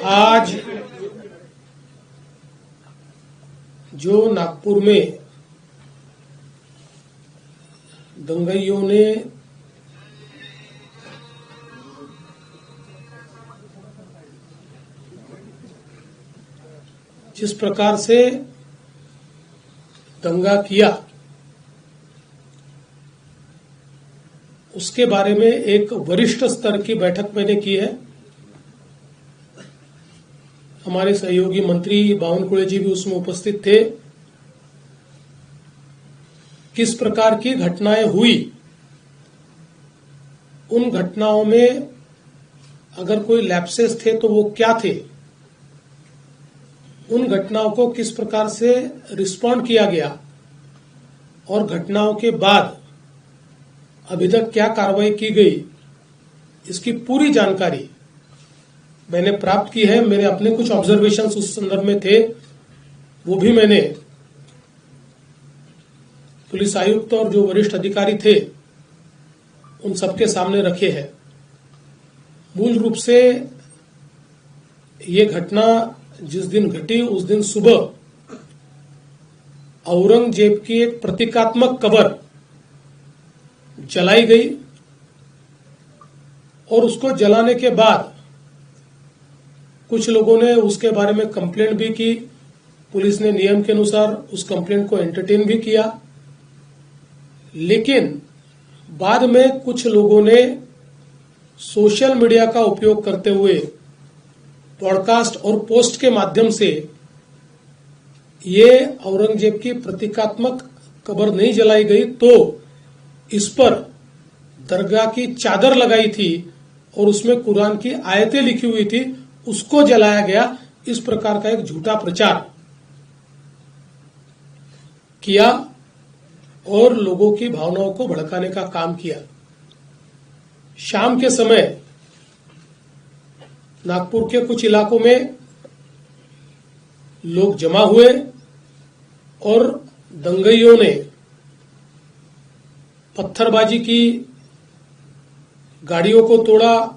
आज जो नागपुर में दंगाइयों ने जिस प्रकार से दंगा किया उसके बारे में एक वरिष्ठ स्तर की बैठक मैंने की है। हमारे सहयोगी मंत्री बावनकुळे जी भी उसमें उपस्थित थे। किस प्रकार की घटनाएं हुई, उन घटनाओं में अगर कोई लैप्सेस थे तो वो क्या थे, उन घटनाओं को किस प्रकार से रिस्पॉन्ड किया गया और घटनाओं के बाद अभी तक क्या कार्रवाई की गई, इसकी पूरी जानकारी मैंने प्राप्त की है। मेरे अपने कुछ ऑब्जर्वेशंस उस संदर्भ में थे, वो भी मैंने पुलिस आयुक्त और जो वरिष्ठ अधिकारी थे उन सबके सामने रखे हैं। मूल रूप से ये घटना जिस दिन घटी उस दिन सुबह औरंगजेब की एक प्रतीकात्मक कब्र जलाई गई और उसको जलाने के बाद कुछ लोगों ने उसके बारे में कंप्लेंट भी की। पुलिस ने नियम के अनुसार उस कंप्लेंट को एंटरटेन भी किया, लेकिन बाद में कुछ लोगों ने सोशल मीडिया का उपयोग करते हुए पॉडकास्ट और पोस्ट के माध्यम से ये औरंगजेब की प्रतीकात्मक कब्र नहीं जलाई गई तो इस पर दरगाह की चादर लगाई थी और उसमें कुरान की आयतें लिखी हुई थी, उसको जलाया गया। इस प्रकार का एक झूठा प्रचार किया और लोगों की भावनाओं को भड़काने का काम किया। शाम के समय नागपुर के कुछ इलाकों में लोग जमा हुए और दंगाइयों ने पत्थरबाजी की, गाड़ियों को तोड़ा,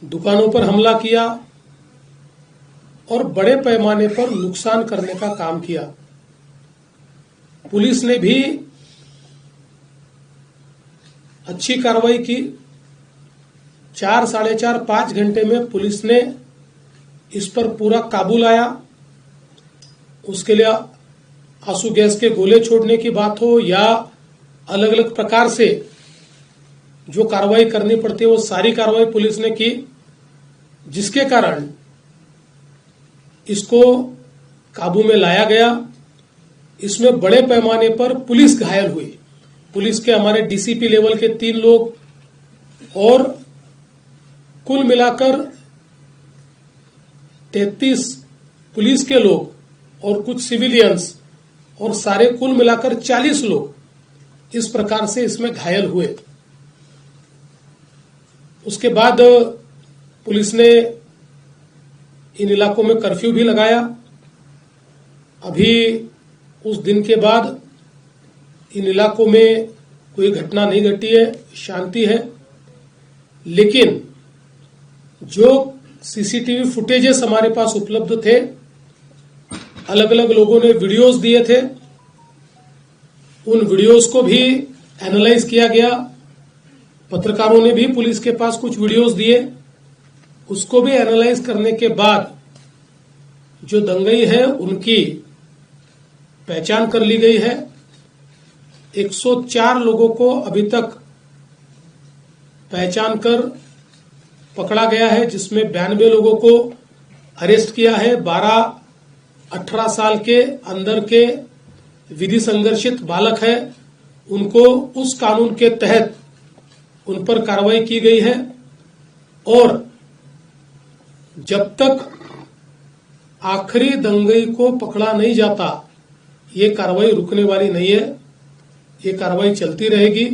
दुकानों पर हमला किया और बड़े पैमाने पर नुकसान करने का काम किया। पुलिस ने भी अच्छी कार्रवाई की। 4, साढ़े 4, 5 घंटे में पुलिस ने इस पर पूरा काबू लाया। उसके लिए आंसू गैस के गोले छोड़ने की बात हो या अलग अलग प्रकार से जो कार्रवाई करनी पड़ती है वो सारी कार्रवाई पुलिस ने की, जिसके कारण इसको काबू में लाया गया। इसमें बड़े पैमाने पर पुलिस घायल हुई। पुलिस के हमारे डीसीपी लेवल के 3 लोग और कुल मिलाकर 33 पुलिस के लोग और कुछ सिविलियंस और सारे कुल मिलाकर 40 लोग इस प्रकार से इसमें घायल हुए। उसके बाद पुलिस ने इन इलाकों में कर्फ्यू भी लगाया। अभी उस दिन के बाद इन इलाकों में कोई घटना नहीं घटी है, शांति है। लेकिन जो सीसीटीवी फुटेजेस हमारे पास उपलब्ध थे, अलग अलग लोगों ने वीडियोस दिए थे, उन वीडियोस को भी एनालाइज किया गया। पत्रकारों ने भी पुलिस के पास कुछ वीडियोस दिए, उसको भी एनालाइज करने के बाद जो दंगाई है उनकी पहचान कर ली गई है। 104 लोगों को अभी तक पहचान कर पकड़ा गया है, जिसमें 92 लोगों को अरेस्ट किया है। 12-18 साल के अंदर के विधि संघर्षित बालक है, उनको उस कानून के तहत उन पर कार्रवाई की गई है और जब तक आखिरी दंगाई को पकड़ा नहीं जाता ये कार्रवाई रुकने वाली नहीं है। ये कार्रवाई चलती रहेगी।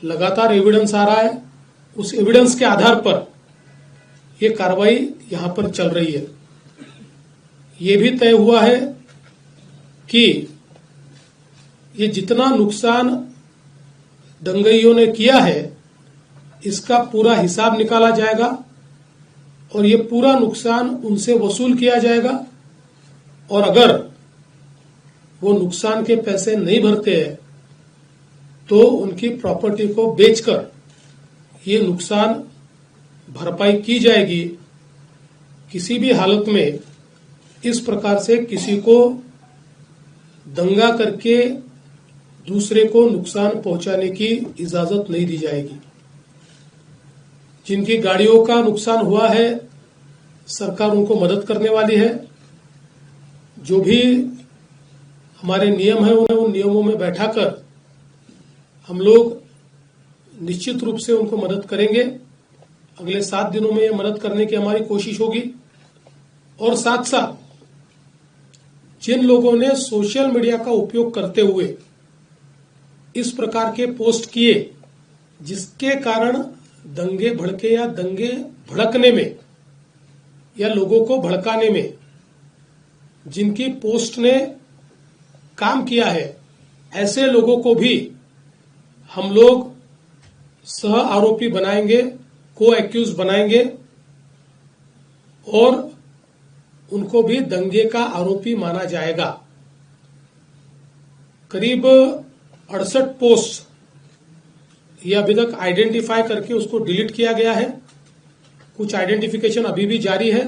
लगातार एविडेंस आ रहा है, उस एविडेंस के आधार पर ये कार्रवाई यहां पर चल रही है। ये भी तय हुआ है कि ये जितना नुकसान दंगाइयों ने किया है इसका पूरा हिसाब निकाला जाएगा और ये पूरा नुकसान उनसे वसूल किया जाएगा। और अगर वो नुकसान के पैसे नहीं भरते हैं तो उनकी प्रॉपर्टी को बेचकर ये नुकसान भरपाई की जाएगी। किसी भी हालत में इस प्रकार से किसी को दंगा करके दूसरे को नुकसान पहुंचाने की इजाजत नहीं दी जाएगी। जिनकी गाड़ियों का नुकसान हुआ है, सरकार उनको मदद करने वाली है। जो भी हमारे नियम है उन्हें उन नियमों में बैठाकर हम लोग निश्चित रूप से उनको मदद करेंगे। अगले 7 दिनों में ये मदद करने की हमारी कोशिश होगी। और साथ साथ जिन लोगों ने सोशल मीडिया का उपयोग करते हुए इस प्रकार के पोस्ट किए जिसके कारण दंगे भड़के या दंगे भड़कने में या लोगों को भड़काने में जिनकी पोस्ट ने काम किया है, ऐसे लोगों को भी हम लोग सह आरोपी बनाएंगे, को एक्यूज बनाएंगे और उनको भी दंगे का आरोपी माना जाएगा। करीब 68 पोस्ट ये अभी तक आइडेंटिफाई करके उसको डिलीट किया गया है। कुछ आइडेंटिफिकेशन अभी भी जारी है।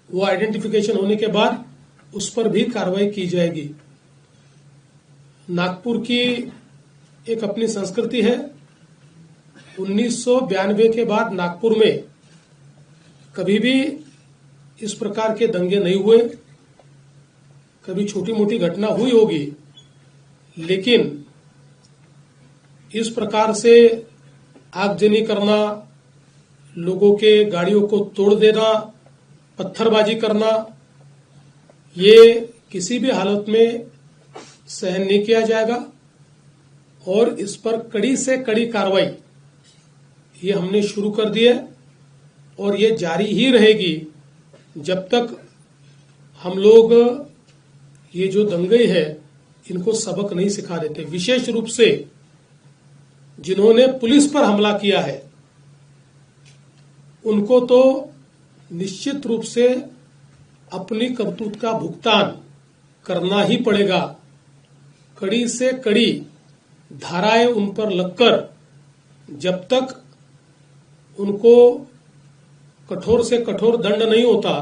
वो आइडेंटिफिकेशन होने के बाद उस पर भी कार्रवाई की जाएगी। नागपुर की एक अपनी संस्कृति है। 1992 के बाद नागपुर में कभी भी इस प्रकार के दंगे नहीं हुए। कभी छोटी मोटी घटना हुई होगी, लेकिन इस प्रकार से आगजनी करना, लोगों के गाड़ियों को तोड़ देना, पत्थरबाजी करना, ये किसी भी हालत में सहन नहीं किया जाएगा। और इस पर कड़ी से कड़ी कार्रवाई ये हमने शुरू कर दी है और ये जारी ही रहेगी जब तक हम लोग ये जो दंगे हैं इनको सबक नहीं सिखा देते। विशेष रूप से जिन्होंने पुलिस पर हमला किया है उनको तो निश्चित रूप से अपनी करतूत का भुगतान करना ही पड़ेगा। कड़ी से कड़ी धाराएं उन पर लगकर जब तक उनको कठोर से कठोर दंड नहीं होता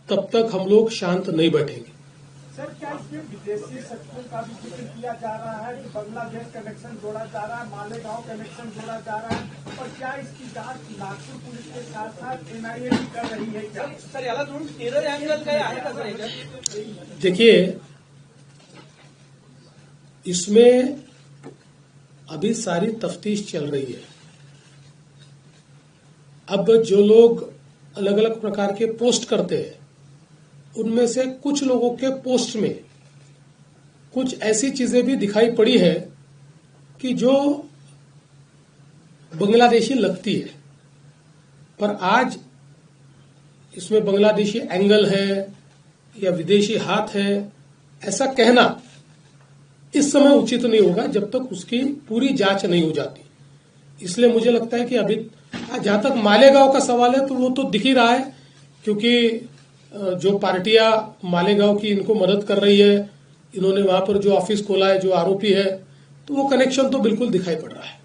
तब तक हम लोग शांत नहीं बैठेंगे। सर, क्या इसमें विदेशी शक्तियों का भी जिक्र किया जा रहा है कि बांग्लादेश कनेक्शन जोड़ा जा रहा है, मालेगांव कनेक्शन जोड़ा जा रहा है, और क्या इसकी जांच नागपुर पुलिस के साथ साथ एनआईए भी कर रही है? क्या सर याला जोडून टेरर अँगल काय आहे का सर याच्यात? देखिए, इसमें अभी सारी तफ्तीश चल रही है। अब जो लोग अलग अलग प्रकार के पोस्ट करते हैं उनमें से कुछ लोगों के पोस्ट में कुछ ऐसी चीजें भी दिखाई पड़ी है कि जो बांग्लादेशी लगती है, पर आज इसमें बांग्लादेशी एंगल है या विदेशी हाथ है, ऐसा कहना इस समय उचित नहीं होगा जब तक उसकी पूरी जांच नहीं हो जाती। इसलिए मुझे लगता है कि अभी जहां तक मालेगांव का सवाल है तो वो तो दिख ही रहा है, क्योंकि जो पार्टियां मालेगांव की इनको मदद कर रही है, इन्होंने वहां पर जो ऑफिस खोला है, जो आरोपी है, तो वो कनेक्शन तो बिल्कुल दिखाई पड़ रहा है।